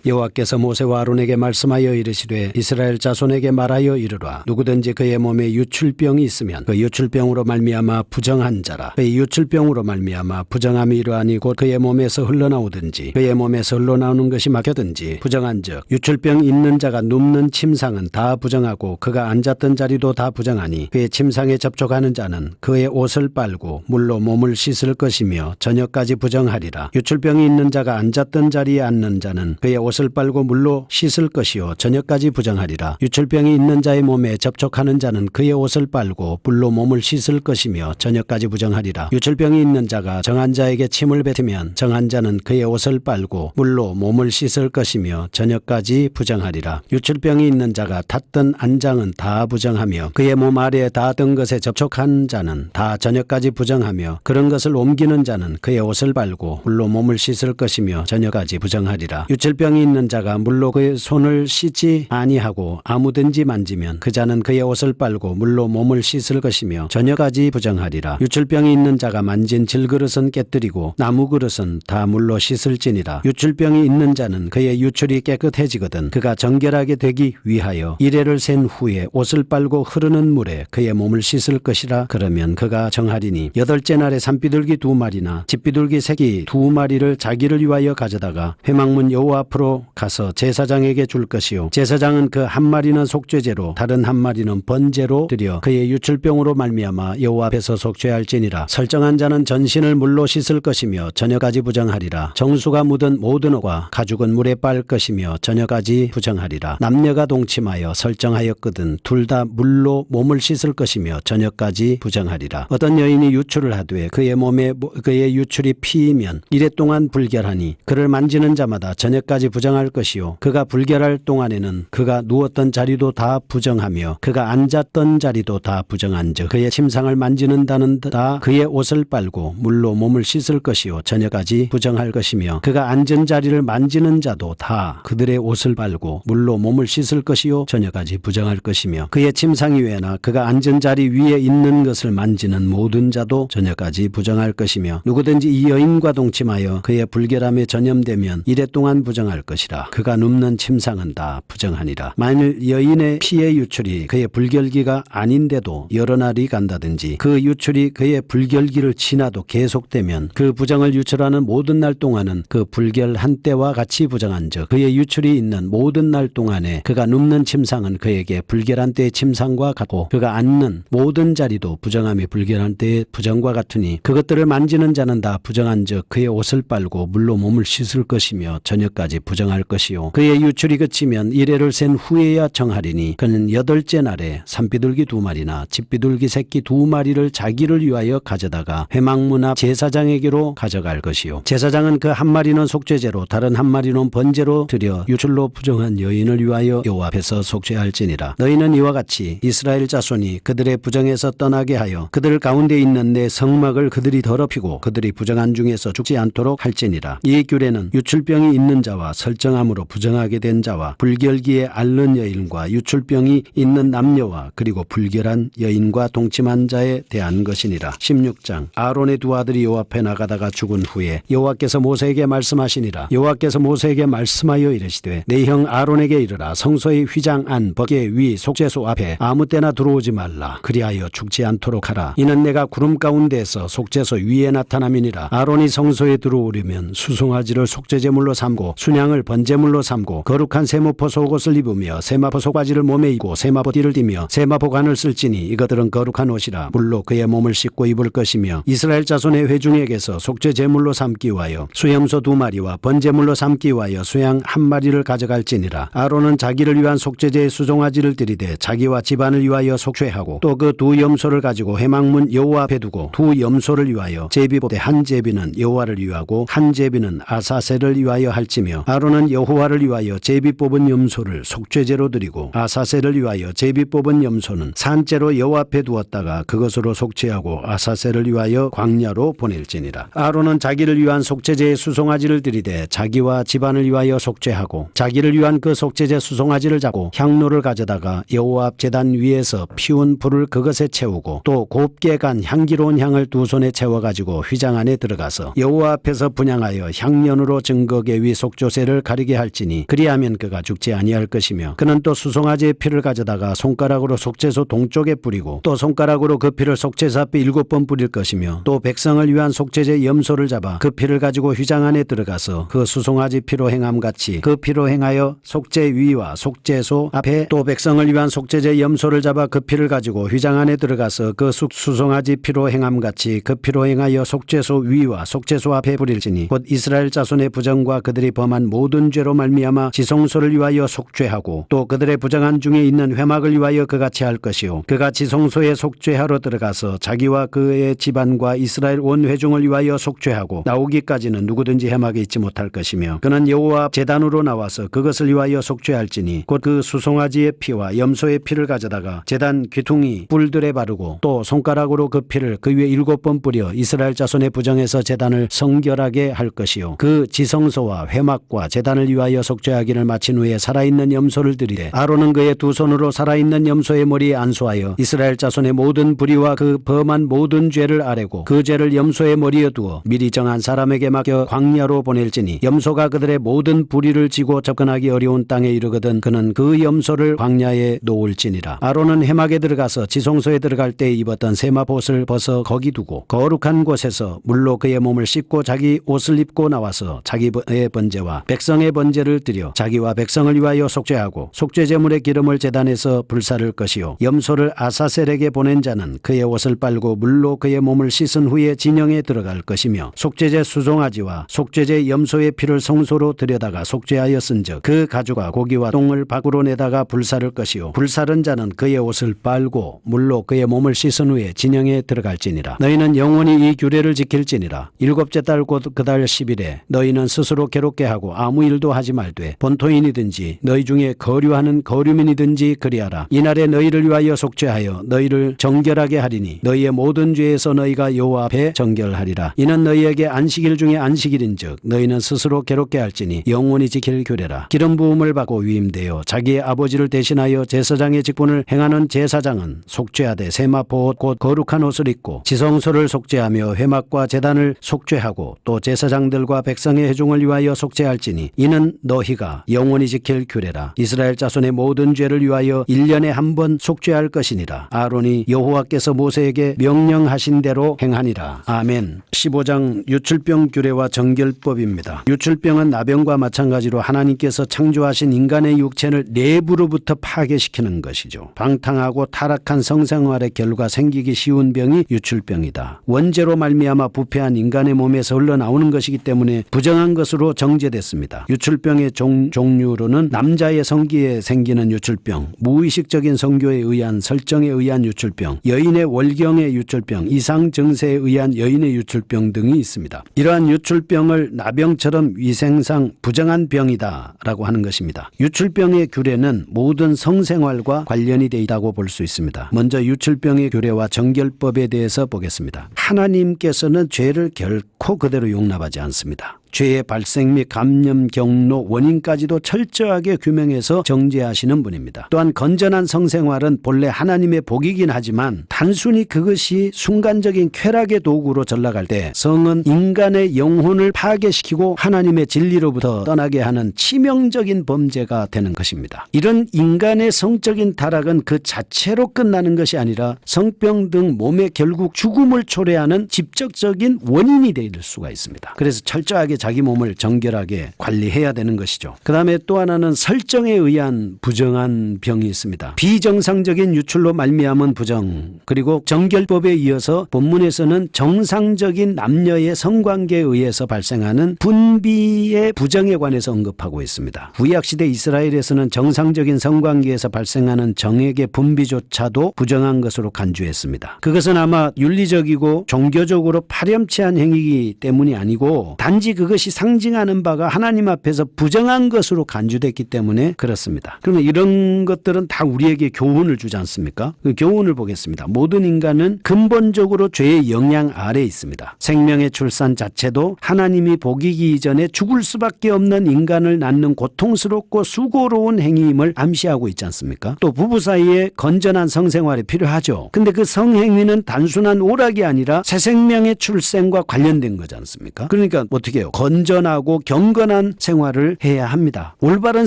여호와께서 모세와 아론에게 말씀하여 이르시되 이스라엘 자손에게 말하여 이르라. 누구든지 그의 몸에 유출병이 있으면 그 유출병으로 말미암아 부정한 자라. 그의 유출병으로 말미암아 부정함이 이러하니 곧 그의 몸에서 흘러나오든지 그의 몸에서 흘러나오는 것이 막혀든지 부정한즉 유출병 있는 자가 눕는 침상은 다 부정하고 그가 앉았던 자리도 다 부정하니 그의 침상에 접촉하는 자는 그의 옷을 빨고 물로 몸을 씻을 것이며 저녁까지 부정하리라. 유출병이 있는 자가 앉았던 자리에 앉는 자는 그의 옷을 빨고 물로 씻을 것이요 저녁까지 부정하리라. 유출병이 있는 자의 몸에 접촉하는 자는 그의 옷을 빨고 물로 몸을 씻을 것이며 저녁까지 부정하리라. 유출병이 있는 자가 정한 자에게 침을 뱉으면 정한 자는 그의 옷을 빨고 물로 몸을 씻을 것이며 저녁까지 부정하리라. 유출병이 있는 자가 탔던 안장은 다 부정하며 그의 몸 아래에 닿았던 것에 접촉한 자는 다 저녁까지 부정하며 그런 것을 옮기는 자는 그의 옷을 빨고 물로 몸을 씻을 것이며 저녁까지 부정하리라. 유출병이 있는 자가 물로 그의 손을 씻지 아니하고 아무든지 만지면 그 자는 그의 옷을 빨고 물로 몸을 씻을 것이며 저녁까지 부정하리라. 유출병이 있는 자가 만진 질그릇은 깨뜨리고 나무 그릇은 다 물로 씻을지니라. 유출병이 있는 자는 그의 유출이 깨끗해지거든 그가 정결하게 되기 위하여 이레를 센 후에 옷을 빨고 흐르는 물에 그의 몸을 씻을 것이라. 그러면 그가 정하리니 여덟째 날에 산비둘기 2마리나 집비둘기 새끼 2마리를 자기를 위하여 가져다가 회막문 여호와 앞으로 가서 제사장에게 줄 것이요 제사장은 그 한 마리는 속죄제로 다른 한 마리는 번제로 드려 그의 유출병으로 말미암아 여호와 앞에서 속죄할지니라. 설정한 자는 전신을 물로 씻을 것이며 저녁까지 부정하리라. 정수가 묻은 모든 옷과 가죽은 물에 빨 것이며 저녁까지 부정하리라. 남녀가 동침하여 설정하였거든 둘 다 물로 몸을 씻을 것이며 저녁까지 부정하리라. 어떤 여인이 유출을 하되 그의 몸에 그의 유출이 피이면 이래 동안 불결하니 그를 만지는 자마다 저녁까지 부정할 것이요 그가 불결할 동안에는 그가 누웠던 자리도 다 부정하며 그가 앉았던 자리도 다 부정한즉 그의 침상을 만지는 자는 다 그의 옷을 빨고 물로 몸을 씻을 것이요 저녁까지 부정할 것이며 그가 앉은 자리를 만지는 자도 다 그들의 옷을 빨고 물로 몸을 씻을 것이요 저녁까지 부정할 것이며 그의 침상 위에나 그가 앉은 자리 위에 있는 것을 만지는 모든 자도 저녁까지 부정할 것이며 누구든지 이 여인과 동침하여 그의 불결함에 전염되면 이래 동안 부정할 것이라. 그가 눕는 침상은 다 부정하니라. 만일 여인의 피의 유출이 그의 불결기가 아닌데도 여러 날이 간다든지 그 유출이 그의 불결기를 지나도 계속되면 그 부정을 유출하는 모든 날 동안은 그 불결한 때와 같이 부정한즉 그의 유출이 있는 모든 날 동안에 그가 눕는 침상은 그에게 불결한 때의 침상과 같고 그가 앉는 모든 자리도 부정함이 불결한 때의 부정과 같으니 그것들을 만지는 자는 다 부정한즉 그의 옷을 빨고 물로 몸을 씻을 것이며 저녁까지 부정할 것이요 그의 유출이 그치면 이레를 센 후에야 정하리니 그는 여덟째 날에 산비둘기 2마리나 집비둘기 새끼 2마리를 자기를 위하여 가져다가 회막문 앞 제사장에게로 가져갈 것이요 제사장은 그 한 마리는 속죄제로 다른 한 마리는 번제로 드려 유출로 부정한 여인을 위하여 여호와 앞에서 속죄할지니라. 너희는 이와 같이 이스라엘 자손이 그들의 부정에서 떠나게 하여 그들 가운데 있는 내 성막을 그들이 더럽히고 그들이 부정한 중에서 죽지 않도록 할지니라. 이 규례는 유출병이 있는 자와 설정함으로 부정하게 된 자와 불결기에 앓는 여인과 유출병이 있는 남녀와 그리고 불결한 여인과 동침한 자에 대한 것이니라. 16장 아론의 2 아들이 여호와 앞에 나가다가 죽은 후에 여호와께서 모세에게 말씀하시니라. 여호와께서 모세에게 말씀하여 이르시되 내 형 아론에게 이르라. 성소의 휘장 안 버게 위 속죄소 앞에 아무 때나 들어오지 말라. 그리하여 죽지 않도록 하라. 이는 내가 구름 가운데에서 속죄소 위에 나타남이니라. 아론이 성소에 들어오려면 수송아지를 속죄제물로 삼고 순양을 번제물로 삼고 거룩한 세마포 속옷을 입으며 세마포 속바지를 몸에 입고 세마포 띠를 띠며 세마포 관을 쓸지니 이것들은 거룩한 옷이라. 물로 그의 몸을 씻고 입을 것이며 이스라엘 자손의 회중에게서 속죄제물로 삼기 위하여 수염소 2마리와 번제물로 삼기 위하여 수양 1마리를 가져갈지니라. 아론은 자기를 위한 속죄제의 수송아지를 드리되 자기와 집안을 위하여 속죄하고 또 그 2 염소를 가지고 회막문 여호와 앞에 두고 2 염소를 위하여 제비보되 한 제비는 여호와를 위하고 한 제비는 아사셀을 위하여 할지며 아론은 여호와를 위하여 제비 뽑은 염소를 속죄제로 드리고 아사셀을 위하여 제비 뽑은 염소는 산제로 여호와 앞에 두었다가 그것으로 속죄하고 아사셀을 위하여 광야로 보낼지니라. 아론은 자기를 위한 속죄제의 수송아지를 드리되 자기와 집안을 위하여 속죄하고 자기를 위한 그 속죄제 수송아지를 잡고 향로를 가져다가 여호와 앞 제단 위에서 피운 불을 그것에 채우고 또 곱게 간 향기로운 향을 2 손에 채워가지고 휘장 안에 들어가서 여호와 앞에서 분향하여 향연으로 증거계 위 속죄제를 죄를 가리게 할지니 그리하면 그가 죽지 아니할 것이며 그는 또 수송아지의 피를 가져다가 손가락으로 속죄소 동쪽에 뿌리고 또 손가락으로 그 피를 속죄소 앞에 7번 뿌릴 것이며 또 백성을 위한 속죄제 염소를 잡아 그 피를 가지고 휘장 안에 들어가서 그 수송아지 피로 행함같이 그 피로 행하여 속죄 위와 속죄소 앞에 또 백성을 위한 속죄제 염소를 잡아 그 피를 가지고 휘장 안에 들어가서 그 수송아지 피로 행함같이 그 피로 행하여 속죄소 위와 속죄소 앞에 뿌릴지니 곧 이스라엘 자손의 부정과 그들이 범한 모든 죄로 말미암아 지성소를 위하여 속죄하고 또 그들의 부정한 중에 있는 회막을 위하여 그같이 할 것이요 그가 지성소에 속죄하러 들어가서 자기와 그의 집안과 이스라엘 온 회중을 위하여 속죄하고 나오기까지는 누구든지 회막에 있지 못할 것이며 그는 여호와 앞 제단으로 나와서 그것을 위하여 속죄할지니 곧 그 수송아지의 피와 염소의 피를 가져다가 제단 귀퉁이 뿔들에 바르고 또 손가락으로 그 피를 그 위에 7번 뿌려 이스라엘 자손의 부정에서 제단을 성결하게 할 것이요 그 지성소와 회막과 제단을 위하여 속죄하기를 마친 후에 살아있는 염소를 드리되 아론은 그의 두 손으로 살아있는 염소의 머리에 안수하여 이스라엘 자손의 모든 불의와 그 범한 모든 죄를 아뢰고 그 죄를 염소의 머리에 두어 미리 정한 사람에게 맡겨 광야로 보낼지니 염소가 그들의 모든 불의를 지고 접근하기 어려운 땅에 이르거든 그는 그 염소를 광야에 놓을지니라. 아론은 회막에 들어가서 지성소에 들어갈 때 입었던 세마봇을 벗어 거기 두고 거룩한 곳에서 물로 그의 몸을 씻고 자기 옷을 입고 나와서 자기의 번제와 백성의 번제를 드려 자기와 백성을 위하여 속죄하고 속죄제물의 기름을 제단에서 불사를 것이요 염소를 아사셀에게 보낸 자는 그의 옷을 빨고 물로 그의 몸을 씻은 후에 진영에 들어갈 것이며 속죄제 수송아지와 속죄제 염소의 피를 성소로 들여다가 속죄하였은즉 그 가죽과 고기와 똥을 밖으로 내다가 불사를 것이요 불사른 자는 그의 옷을 빨고 물로 그의 몸을 씻은 후에 진영에 들어갈지니라. 너희는 영원히 이 규례를 지킬지니라. 7째 달 곧 그달 10일에 너희는 스스로 괴롭게 하고 아무 일도 하지 말되 본토인이든지 너희 중에 거류하는 거류민이든지 그리하라. 이날에 너희를 위하여 속죄하여 너희를 정결하게 하리니 너희의 모든 죄에서 너희가 여호와 앞에 정결하리라. 이는 너희에게 안식일 중에 안식일인즉 너희는 스스로 괴롭게 할지니 영원히 지킬 규례라. 기름 부음을 받고 위임되어 자기의 아버지를 대신하여 제사장의 직분을 행하는 제사장은 속죄하되 세마포 곧 거룩한 옷을 입고 지성소를 속죄하며 회막과 제단을 속죄하고 또 제사장들과 백성의 회중을 위하여 속죄할지니 이는 너희가 영원히 지킬 규례라. 이스라엘 자손의 모든 죄를 위하여 1년에 한 번 속죄할 것이니라. 아론이 여호와께서 모세에게 명령하신 대로 행하니라. 아멘. 15장 유출병 규례와 정결법입니다. 유출병은 나병과 마찬가지로 하나님께서 창조하신 인간의 육체를 내부로부터 파괴시키는 것이죠. 방탕하고 타락한 성생활의 결과 생기기 쉬운 병이 유출병이다. 원죄로 말미암아 부패한 인간의 몸에서 흘러나오는 것이기 때문에 부정한 것으로 정죄됐습니다. 유출병의 종류로는 남자의 성기에 생기는 유출병, 무의식적인 성교에 의한 설정에 의한 유출병, 여인의 월경의 유출병, 이상 증세에 의한 여인의 유출병 등이 있습니다. 이러한 유출병을 나병처럼 위생상 부정한 병이다 라고 하는 것입니다. 유출병의 규례는 모든 성생활과 관련이 되어 있다고 볼 수 있습니다. 먼저 유출병의 규례와 정결법에 대해서 보겠습니다. 하나님께서는 죄를 결코 그대로 용납하지 않습니다. 죄의 발생 및 감염 경로 원인까지도 철저하게 규명해서 정죄하시는 분입니다. 또한 건전한 성생활은 본래 하나님의 복이긴 하지만 단순히 그것이 순간적인 쾌락의 도구로 전락할 때 성은 인간의 영혼을 파괴시키고 하나님의 진리로부터 떠나게 하는 치명적인 범죄가 되는 것입니다. 이런 인간의 성적인 타락은 그 자체로 끝나는 것이 아니라 성병 등 몸에 결국 죽음을 초래하는 직접적인 원인이 될 수가 있습니다. 그래서 철저하게 자기 몸을 정결하게 관리해야 되는 것이죠. 그 다음에 또 하나는 설정에 의한 부정한 병이 있습니다. 비정상적인 유출로 말미암은 부정, 그리고 정결법에 이어서 본문에서는 정상적인 남녀의 성관계에 의해서 발생하는 분비의 부정에 관해서 언급하고 있습니다. 구약시대 이스라엘에서는 정상적인 성관계에서 발생하는 정액의 분비조차도 부정한 것으로 간주했습니다. 그것은 아마 윤리적이고 종교적으로 파렴치한 행위이기 때문이 아니고 단지 그것이 상징하는 바가 하나님 앞에서 부정한 것으로 간주됐기 때문에 그렇습니다. 그러면 이런 것들은 다 우리에게 교훈을 주지 않습니까? 그 교훈을 보겠습니다. 모든 인간은 근본적으로 죄의 영향 아래에 있습니다. 생명의 출산 자체도 하나님이 복이기 이전에 죽을 수밖에 없는 인간을 낳는 고통스럽고 수고로운 행위임을 암시하고 있지 않습니까? 또 부부 사이에 건전한 성생활이 필요하죠. 근데 그 성행위는 단순한 오락이 아니라 새 생명의 출생과 관련된 거지 않습니까? 그러니까 어떻게 해요? 건전하고 경건한 생활을 해야 합니다. 올바른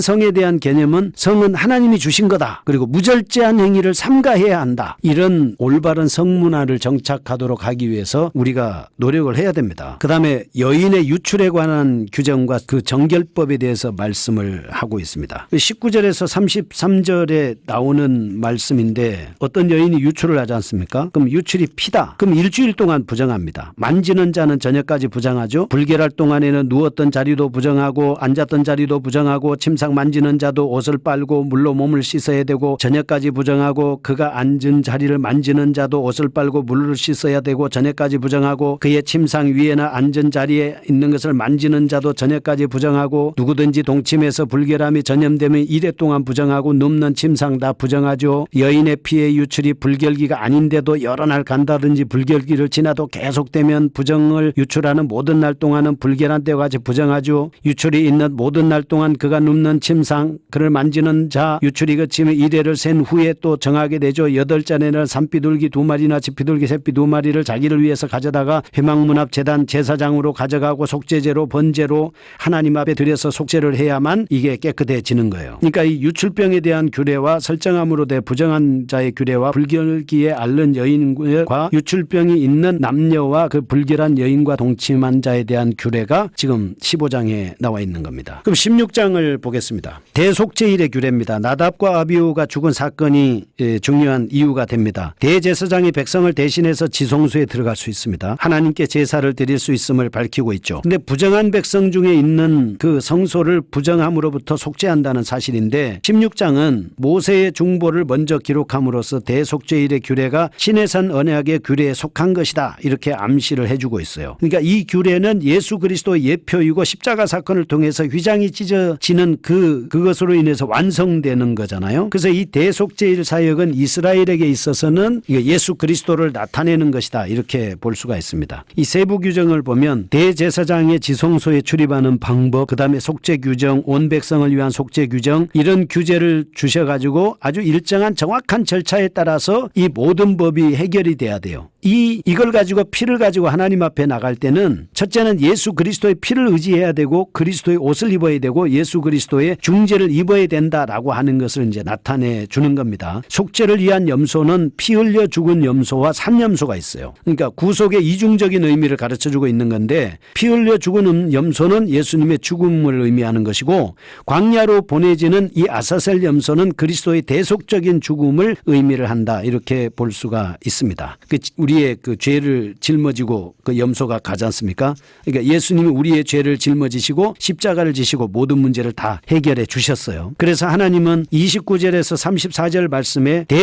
성에 대한 개념은 성은 하나님이 주신 거다. 그리고 무절제한 행위를 삼가해야 한다. 이런 올바른 성문화를 정착하도록 하기 위해서 우리가 노력을 해야 됩니다. 그 다음에 여인의 유출에 관한 규정과 그 정결법에 대해서 말씀을 하고 있습니다. 19절에서 33절에 나오는 말씀인데 어떤 여인이 유출을 하지 않습니까? 그럼 유출이 피다. 그럼 일주일 동안 부정합니다. 만지는 자는 저녁까지 부정하죠. 불결할 동안에는 누웠던 자리도 부정하고 앉았던 자리도 부정하고 침상 만지는 자도 옷을 빨고 물로 몸을 씻어야 되고 저녁까지 부정하고 그가 앉은 자리를 만지는 자도 옷을 빨고 물로 씻어야 되고 저녁까지 부정하고 그의 침상 위에나 앉은 자리에 있는 것을 만지는 자도 저녁까지 부정하고 누구든지 동침해서 불결함이 전염되면 이래 동안 부정하고 눕는 침상 다 부정하죠. 여인의 피의 유출이 불결기가 아닌데도 여러 날 간다든지 불결기를 지나도 계속되면 부정을 유출하는 모든 날 동안은 불결한 때와 같이 부정하죠. 유출이 있는 모든 날 동안 그가 눕는 침상 그를 만지는 자 유출이 그치면 이래를 센 후에 또 정하게 되죠. 8잔에는 산비둘기 2마리나 지피둘기 새비 2마리를 자기를 위해서 가져다가 회막문 앞 제단 제사장으로 가져가고 속죄제로 번제로 하나님 앞에 드려서 속죄를 해야만 이게 깨끗해지는 거예요. 그러니까 이 유출병에 대한 규례와 설정함으로 돼 부정한 자의 규례와 불결기에 앓는 여인과 유출병이 있는 남녀와 그 불결한 여인과 동침한 자에 대한 규례가 지금 15장에 나와 있는 겁니다. 그럼 16장을 보겠습니다. 대속제일의 규례입니다. 나답과 아비후가 죽은 사건이 중요한 이유가 됩니다. 대제사장이 백성을 대신해서 지성소에 들어갈 수 있습니다. 하나님께 제사를 드릴 수 있음을 밝히고 있죠. 근데 부정한 백성 중에 있는 그 성소를 부정함으로부터 속죄한다는 사실인데 16장은 모세의 중보를 먼저 기록함으로써 대속죄일의 규례가 시내산 언약의 규례에 속한 것이다. 이렇게 암시를 해주고 있어요. 그러니까 이 규례는 예수 그리스도의 예표이고 십자가 사건을 통해서 휘장이 찢어지는 그것으로 인해서 완성되는 거잖아요. 그래서 이 대속죄일 사역은 이스라엘에게 있어서는 예수 그리스도를 나타내는 것이다. 이렇게 볼 수가 있습니다. 이 세부 규정을 보면 대제사장의 지성소에 출입하는 방법, 그 다음에 속죄 규정, 온 백성을 위한 속죄 규정 이런 규제를 주셔가지고 아주 일정한 정확한 절차에 따라서 이 모든 법이 해결이 돼야 돼요. 이걸 가지고 피를 가지고 하나님 앞에 나갈 때는 첫째는 예수 그리스도의 피를 의지해야 되고 그리스도의 옷을 입어야 되고 예수 그리스도의 중재를 입어야 된다라고 하는 것을 이제 나타내 주는 겁니다. 속죄를 위한 염소는 피 흘려 죽은 염소와 산염소가 있어요. 그러니까 구속의 이중적인 의미를 가르쳐 주고 있는 건데 피 흘려 죽은 염소는 예수님의 죽음을 의미하는 것이고 광야로 보내지는 이 아사셀 염소는 그리스도의 대속적인 죽음을 의미를 한다. 이렇게 볼 수가 있습니다. 우리의 그 죄를 짊어지고 그 염소가 가지 않습니까? 그러니까 예수님이 우리의 죄를 짊어지시고 십자가를 지시고 모든 문제를 다 해결해 주셨어요. 그래서 하나님은 29절에서 34절 말씀에